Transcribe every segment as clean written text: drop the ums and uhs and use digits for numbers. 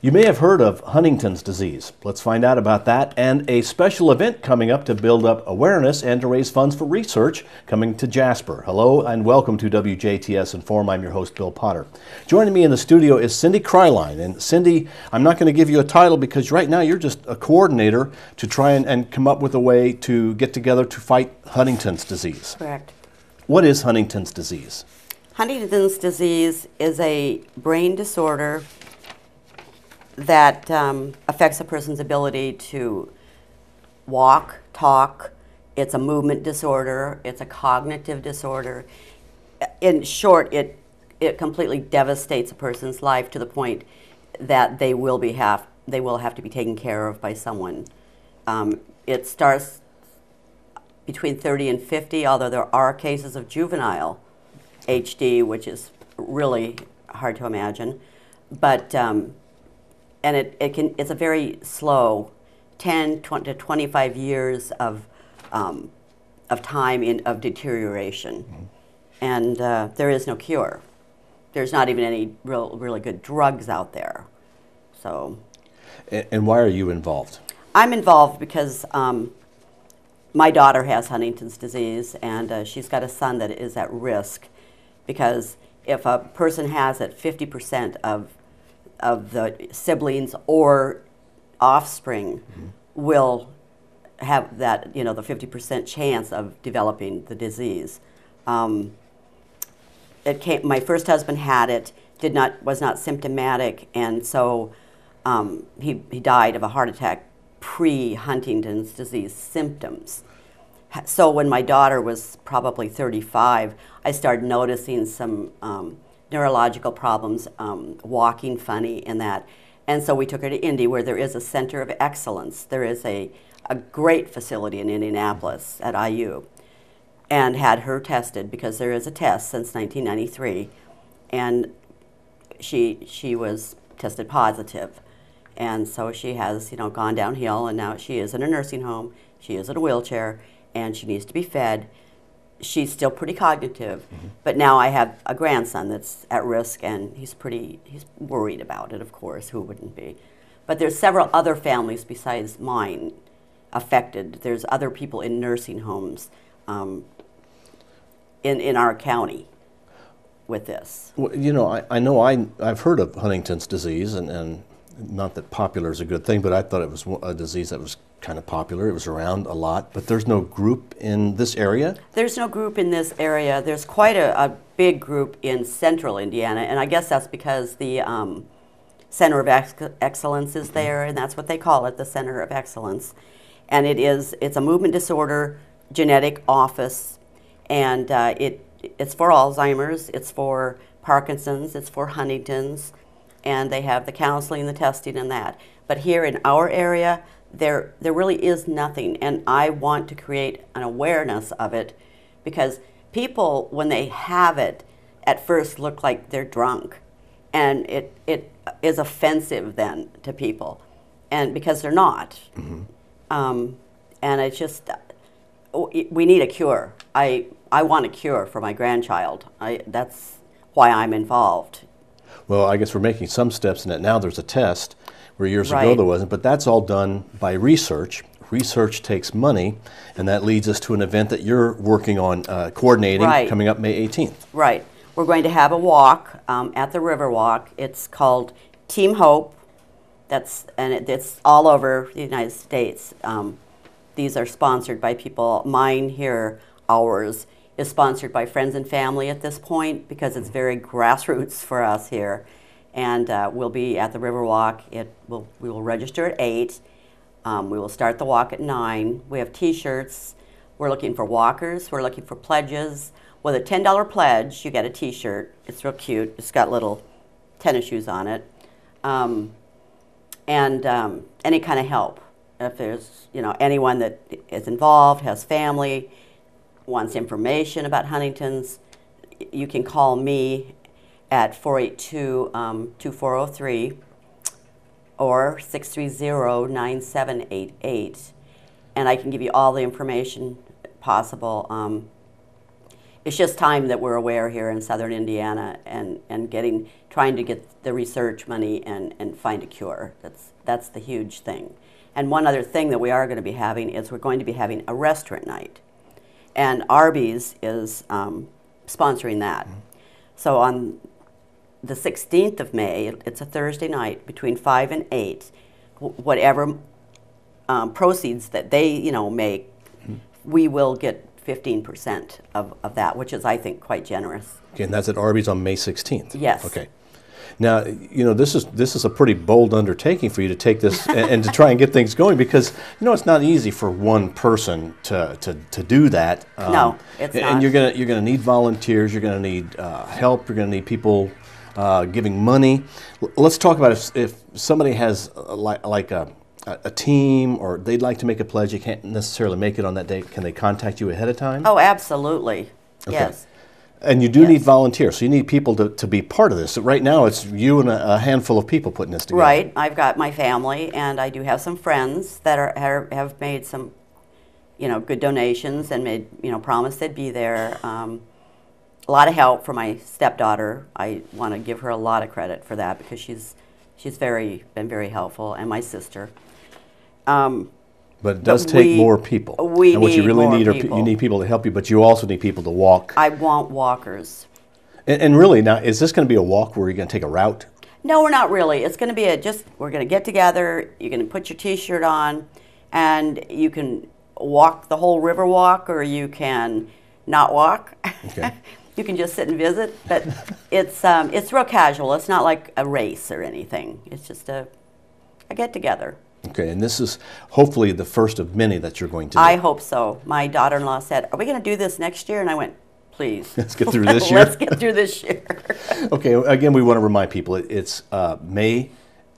You may have heard of Huntington's disease. Let's find out about that and a special event coming up to build up awareness and to raise funds for research coming to Jasper. Hello and welcome to WJTS in.form. I'm your host, Bill Potter. Joining me in the studio is Cindy Kreilein. And Cindy, I'm not going to give you a title because right now you're just a coordinator to try and come up with a way to get together to fight Huntington's disease. Correct. What is Huntington's disease? Huntington's disease is a brain disorder that affects a person's ability to walk, talk. It's a movement disorder. It's a cognitive disorder. In short, it completely devastates a person's life to the point that they will have to be taken care of by someone. It starts between 30 and 50, although there are cases of juvenile HD, which is really hard to imagine. But and it's a very slow 10 to 25 years of time of deterioration. Mm-hmm. And there is no cure. There's not even any really good drugs out there. So. And why are you involved? I'm involved because my daughter has Huntington's disease, and she's got a son that is at risk, because if a person has it, 50% of the siblings or offspring mm-hmm. will have that, the 50% chance of developing the disease. My first husband had it, was not symptomatic, and so he died of a heart attack pre-Huntington's disease symptoms. So when my daughter was probably 35, I started noticing some neurological problems, walking funny and that. And so we took her to Indy, where there is a center of excellence. There is a great facility in Indianapolis at IU, and had her tested, because there is a test since 1993. And she was tested positive. And so she has, gone downhill, and now she is in a nursing home. She is in a wheelchair, and she needs to be fed. She's still pretty cognitive, mm-hmm. but now I have a grandson that's at risk, and he's worried about it, of course. Who wouldn't be? But there's several other families besides mine affected. There's other people in nursing homes in our county with this. Well, I've heard of Huntington's disease, and not that popular is a good thing, but I thought it was a disease that was kind of popular. It was around a lot, but there's no group in this area? There's no group in this area. There's quite a big group in central Indiana, and I guess that's because the Center of Excellence is there, and that's what they call it, the Center of Excellence. And it's a movement disorder genetic office, and it's for Alzheimer's, it's for Parkinson's, it's for Huntington's, and they have the counseling, the testing, and that. But here in our area, there really is nothing, and I want to create an awareness of it, because people, when they have it, at first look like they're drunk, and it is offensive then to people, and because they're not. Mm-hmm. And it's just, we need a cure. I want a cure for my grandchild. That's why I'm involved. Well, I guess we're making some steps in it now. There's a test where years right. ago there wasn't, but that's all done by research. Research takes money, and that leads us to an event that you're working on coordinating right. coming up May 18th. Right. We're going to have a walk at the Riverwalk. It's called Team Hope. It's all over the United States. These are sponsored by people. Mine here, ours, is sponsored by friends and family at this point, because it's very grassroots for us here. And we'll be at the Riverwalk. We will register at 8. We will start the walk at 9. We have T-shirts. We're looking for walkers. We're looking for pledges. With a $10 pledge, you get a T-shirt. It's real cute. It's got little tennis shoes on it. And any kind of help. If there's anyone that is involved, has family, wants information about Huntington's, you can call me at 482-2403 or 630-9788, and I can give you all the information possible. it's just time that we're aware here in southern Indiana and trying to get the research money and find a cure. That's the huge thing. And one other thing that we are going to be having is we're going to be having a restaurant night. And Arby's is sponsoring that. So on the 16th of May, it's a Thursday night, between 5 and 8, whatever proceeds that they make, we will get 15% of that, which is, I think, quite generous. Okay, and that's at Arby's on May 16th? Yes. Okay. Now, this is a pretty bold undertaking for you to take this and to try and get things going, because it's not easy for one person to do that. No, it's not. And you're gonna need volunteers. You're gonna need help. You're gonna need people giving money. Let's talk about if somebody has like a team, or they'd like to make a pledge. You can't necessarily make it on that day. Can they contact you ahead of time? Oh, absolutely. Okay. Yes. And you do need volunteers, so you need people to be part of this. So right now, it's you and a handful of people putting this together. Right. I've got my family, and I do have some friends that have made some, good donations and made, promised they'd be there. A lot of help from my stepdaughter. I want to give her a lot of credit for that, because she's been very helpful, and my sister. But it does take more people. And what you really need you need people to help you, but you also need people to walk. I want walkers. And really, now, is this going to be a walk where you're going to take a route? No, we're not really. It's going to be we're going to get together, you're going to put your t-shirt on, and you can walk the whole Riverwalk, or you can not walk. Okay. You can just sit and visit, but it's real casual. It's not like a race or anything. It's just a get-together. Okay, and this is hopefully the first of many that you're going to do. I hope so. My daughter-in-law said, "Are we going to do this next year?" And I went, "Please. Let's get through this year." Let's get through this year. Okay, again, we want to remind people, it's May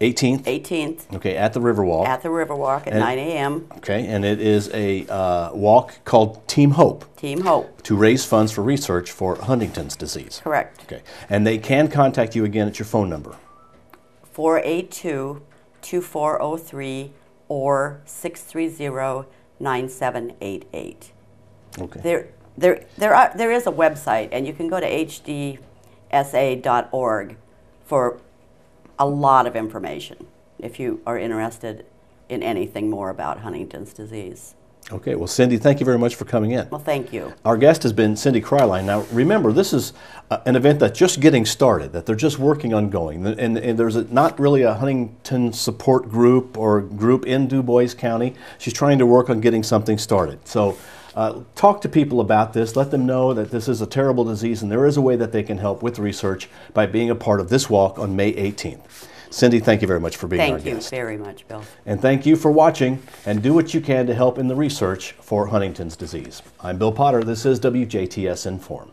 18th. 18th. Okay, at the Riverwalk. At the Riverwalk at 9 a.m. Okay, and it is a walk called Team Hope. Team Hope. To raise funds for research for Huntington's disease. Correct. Okay, and they can contact you again at your phone number. 482-2403 or 630-9788. Okay. There is a website, and you can go to hdsa.org for a lot of information if you are interested in anything more about Huntington's disease. Okay, well, Cindy, thank you very much for coming in. Well, thank you. Our guest has been Cindy Kreilein. Now, remember, this is an event that's just getting started, that they're just working on going. And there's not really a Huntington support group or group in Du Bois County. She's trying to work on getting something started. So talk to people about this. Let them know that this is a terrible disease, and there is a way that they can help with research by being a part of this walk on May 18th. Cindy, thank you very much for being our guest. Thank you very much, Bill. And thank you for watching, and do what you can to help in the research for Huntington's disease. I'm Bill Potter. This is WJTS in.form.